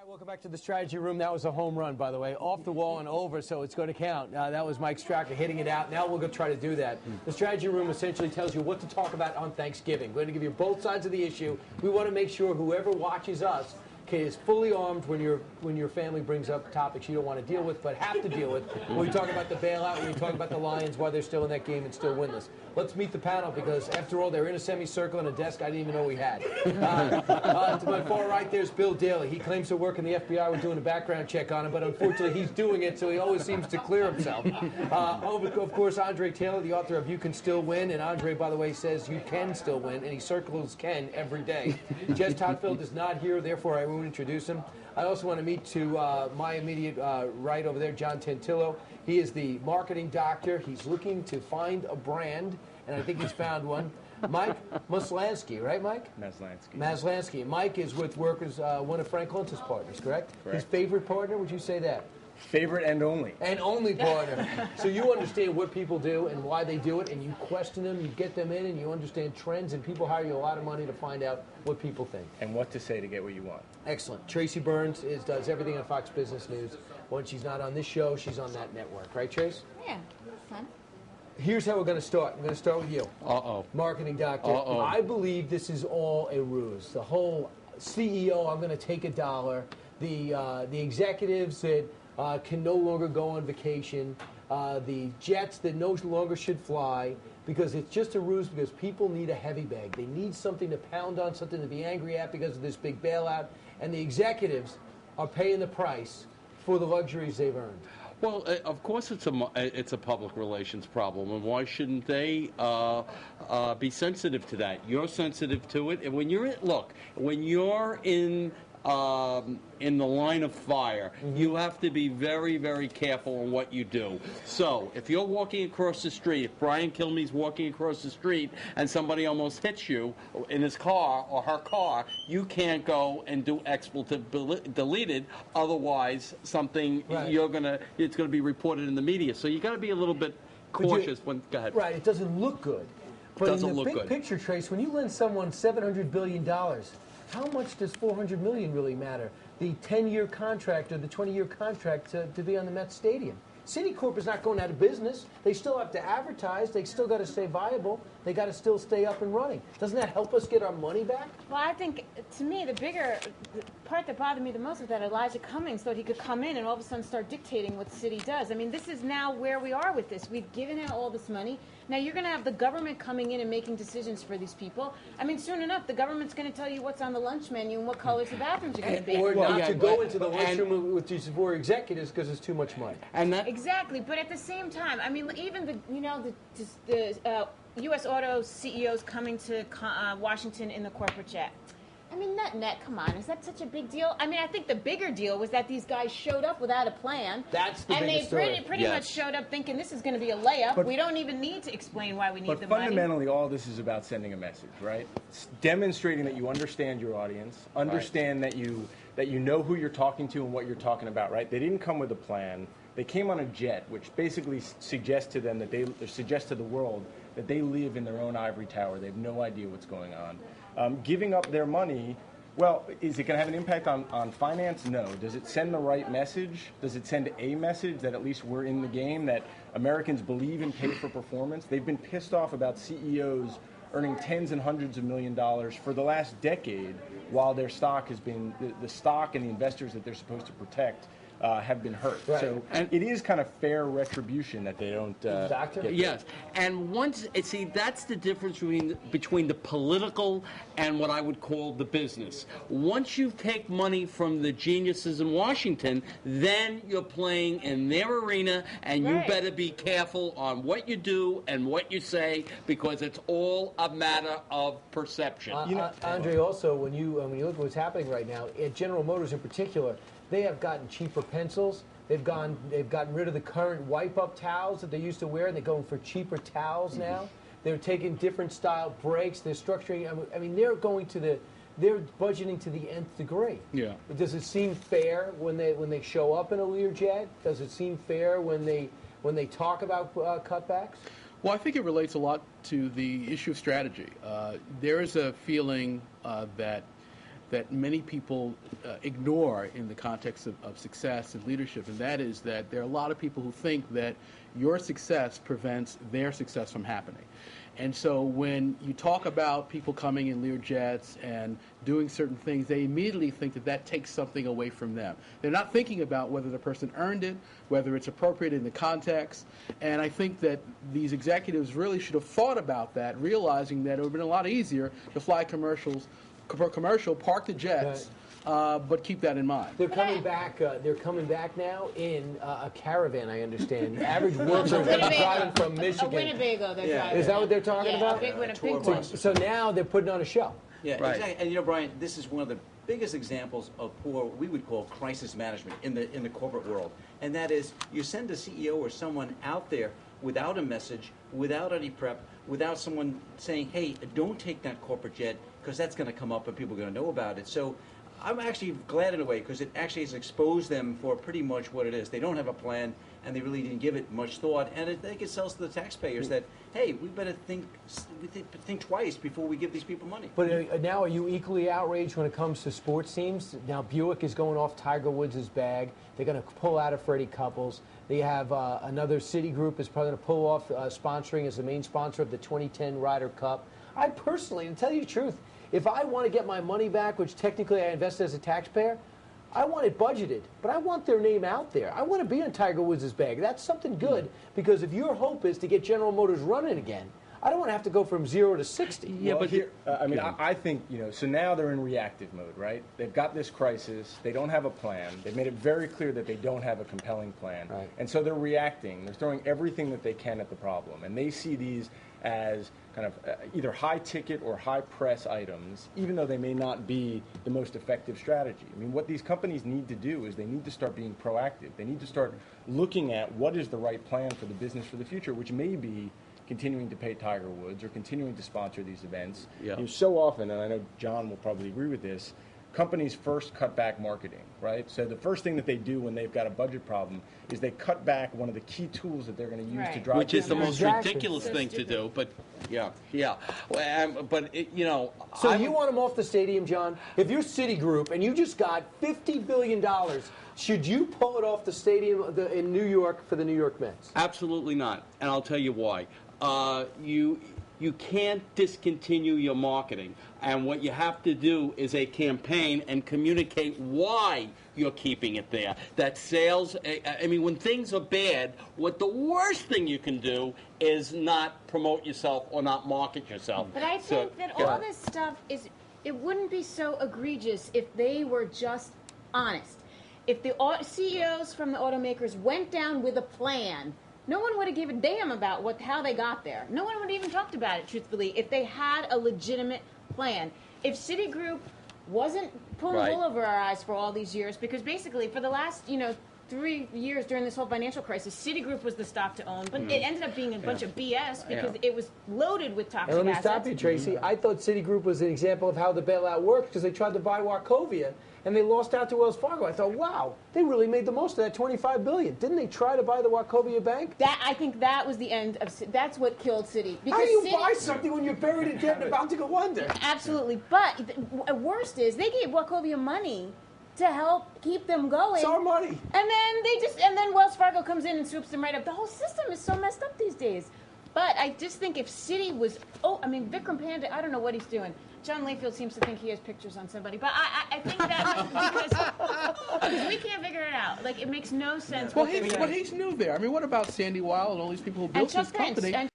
Welcome back to the Strategy Room. That was a home run, by the way. Off the wall and over, so it's going to count. That was Mike Straka hitting it out. Now we're going to try to do that. The Strategy Room essentially tells you what to talk about on Thanksgiving. We're going to give you both sides of the issue. We want to make sure whoever watches us is fully armed when your family brings up topics you don't want to deal with, but have to deal with. When we talk about the bailout, when we talk about the Lions, why they're still in that game and still winless. Let's meet the panel, because after all, they're in a semicircle and a desk I didn't even know we had. To my far right, there's Bill Daly. He claims to work in the FBI. We're doing a background check on him, but unfortunately, he's doing it, so he always seems to clear himself. Of course, Andre Taylor, the author of You Can Still Win, and Andre, by the way, says you can still win, and he circles Ken every day. Jess Todfield is not here, therefore I won't introduce him. I also want to meet to my immediate right over there, John Tantillo. He is the marketing doctor. He's looking to find a brand, and I think he's found one. Mike Maslansky, right, Mike? Maslansky. Mike is with Workers, one of Frank Luntz's partners, correct? His favorite partner, would you say that? Favorite and only. And only partner. So you understand what people do and why they do it, and you question them, you get them in, and you understand trends, and people hire you a lot of money to find out what people think. And what to say to get what you want. Excellent. Tracy Burns does everything on Fox Business News. When she's not on this show, she's on that network. Right, Trace? Yeah, fun. Here's how we're going to start. I'm going to start with you. Marketing doctor. I believe this is all a ruse. The whole CEO, I'm going to take $1. The executives that can no longer go on vacation. The jets that no longer should fly, because it's just a ruse, because people need a heavy bag. They need something to pound on, something to be angry at because of this big bailout. And the executives are paying the price for the luxuries they've earned. Well, of course it's a public relations problem, and why shouldn't they be sensitive to that? You're sensitive to it, and when you're in the line of fire, you have to be very, very careful on what you do. So, if you're walking across the street, if Brian Kilmeade's walking across the street and somebody almost hits you in his car or her car, you can't go and do expletive deleted. Otherwise, it's gonna be reported in the media. So you got to be a little bit cautious when. Go ahead. Right. It doesn't look good. But in the big picture, Trace, when you lend someone $700 billion. How much does $400 million really matter? The 10-year contract or the 20-year contract to be on the Mets Stadium. Citicorp is not going out of business. They still have to advertise. They still got to stay viable. They got to still stay up and running. Doesn't that help us get our money back? Well, I think, to me, the part that bothered me the most was that Elijah Cummings thought he could come in and all of a sudden start dictating what Citi does. I mean, this is now where we are with this. We've given out all this money. Now you're going to have the government coming in and making decisions for these people. I mean, soon enough, the government's going to tell you what's on the lunch menu and what colors the bathrooms are going to be. Or not to go into the lunchroom with these four executives because it's too much money. Exactly, but at the same time, I mean, even the U.S. auto CEOs coming to Washington in the corporate jet. I mean, net, come on, is that such a big deal? I mean, I think the bigger deal was that these guys showed up without a plan. That's the biggest story. And they pretty much showed up thinking this is going to be a layup. We don't even need to explain why we need the money. But fundamentally, all this is about sending a message, right? It's demonstrating that you understand your audience, understand that you know who you're talking to and what you're talking about, right? They didn't come with a plan. They came on a jet, which basically suggests to them suggest to the world that they live in their own ivory tower. They have no idea what's going on. Giving up their money, well, is it going to have an impact on finance? No. Does it send the right message? Does it send a message that at least we're in the game, that Americans believe in pay for performance? They've been pissed off about CEOs earning tens and hundreds of $millions for the last decade, while their stock has been, the stock and the investors that they're supposed to protect have been hurt. Right. So it is kind of fair retribution that they don't get. Yes, and that's the difference between the political and what I would call the business. Once you take money from the geniuses in Washington, then you're playing in their arena, and you better be careful on what you do and what you say, because it's all a matter of perception. Andre, also, when you look at what's happening right now, at General Motors in particular, they have gotten cheaper pencils. They've gotten rid of the current wipe-up towels that they used to wear, and they're going for cheaper towels now. They're taking different style brakes. They're structuring. I mean, they're budgeting to the nth degree. Yeah. Does it seem fair when they show up in a Learjet? Does it seem fair when they talk about cutbacks? Well, I think it relates a lot to the issue of strategy. There is a feeling that that many people ignore in the context of success and leadership, and that is that there are a lot of people who think that your success prevents their success from happening. And so when you talk about people coming in Learjets and doing certain things, they immediately think that that takes something away from them. They're not thinking about whether the person earned it, whether it's appropriate in the context. And I think that these executives really should have thought about that, realizing that it would have been a lot easier to fly commercial, park the jets, but keep that in mind. They're coming back. They're coming back now in a caravan. I understand. The average worker is driving from Michigan. A Winnebago, they're driving. Is that what they're talking about? Yeah, a big So, one. so now they're putting on a show. Yeah, Right. exactly. And you know, Brian, this is one of the biggest examples of poor, we would call crisis management in the corporate world. And that is, you send a CEO or someone out there without a message, without any prep, without someone saying, hey, don't take that corporate jet, because that's going to come up and people are going to know about it. So I'm actually glad in a way, because it actually has exposed them for pretty much what it is. They don't have a plan, and they really didn't give it much thought. And I think it sells to the taxpayers that, hey, we better think twice before we give these people money. But now, are you equally outraged when it comes to sports teams? Now, Buick is going off Tiger Woods' bag. They're going to pull out of Freddie Couples. They have another Citigroup is probably going to pull off sponsoring as the main sponsor of the 2010 Ryder Cup. I personally, to tell you the truth, if I want to get my money back, which technically I invested as a taxpayer, I want it budgeted, but I want their name out there. I want to be on Tiger Woods' bag. That's something good, because if your hope is to get General Motors running again, I don't want to have to go from 0 to 60. Yeah, well, but here, I think, so now they're in reactive mode, right? They've got this crisis. They don't have a plan. They've made it very clear that they don't have a compelling plan. Right. And so they're reacting. They're throwing everything that they can at the problem. And they see these as kind of either high-ticket or high-press items, even though they may not be the most effective strategy. I mean, what these companies need to do is they need to start being proactive. They need to start looking at what is the right plan for the business for the future, which may be continuing to pay Tiger Woods or continuing to sponsor these events. Yeah. So often, and I know John will probably agree with this, companies first cut back marketing, right? So the first thing that they do when they've got a budget problem is they cut back one of the key tools that they're going to use to drive Which is the business. most Exactly. ridiculous So thing to stupid. do, but yeah. But So I you want them off the stadium, John? If you're Citigroup and you just got $50 billion, should you pull it off the stadium in New York for the New York Mets? Absolutely not, and I'll tell you why. You can't discontinue your marketing, and what you have to do is a campaign and communicate why you're keeping it there. That sales, I mean, when things are bad, what the worst thing you can do is not promote yourself or not market yourself. But I So, think that yeah. all this stuff it wouldn't be so egregious if they were just honest. If the CEOs from the automakers went down with a plan, no one would have given a damn about how they got there. No one would have even talked about it, truthfully, if they had a legitimate plan. If Citigroup wasn't pulling Right. wool over our eyes for all these years, because basically for the last, 3 years during this whole financial crisis, Citigroup was the stock to own, but it ended up being a bunch of BS because it was loaded with toxic And let me assets. stop you, Tracy. I thought Citigroup was an example of how the bailout worked because they tried to buy Wachovia and they lost out to Wells Fargo. I thought, wow, they really made the most of that $25 billion. Didn't they try to buy the Wachovia bank? I think that was the end of. That's what killed Citi. How do you Citi- buy something when you're buried in debt and about to go under? Absolutely, but the worst is they gave Wachovia money to help keep them going. It's our money. And then Wells Fargo comes in and swoops them right up. The whole system is so messed up these days. But I just think if Citi was, Vikram Panda, I don't know what he's doing. John Layfield seems to think he has pictures on somebody, but I think that because we can't figure it out. Like, it makes no sense. Well, what they're doing. he's new there. I mean, what about Sandy Weil and all these people who built Chuck this Prince, company? and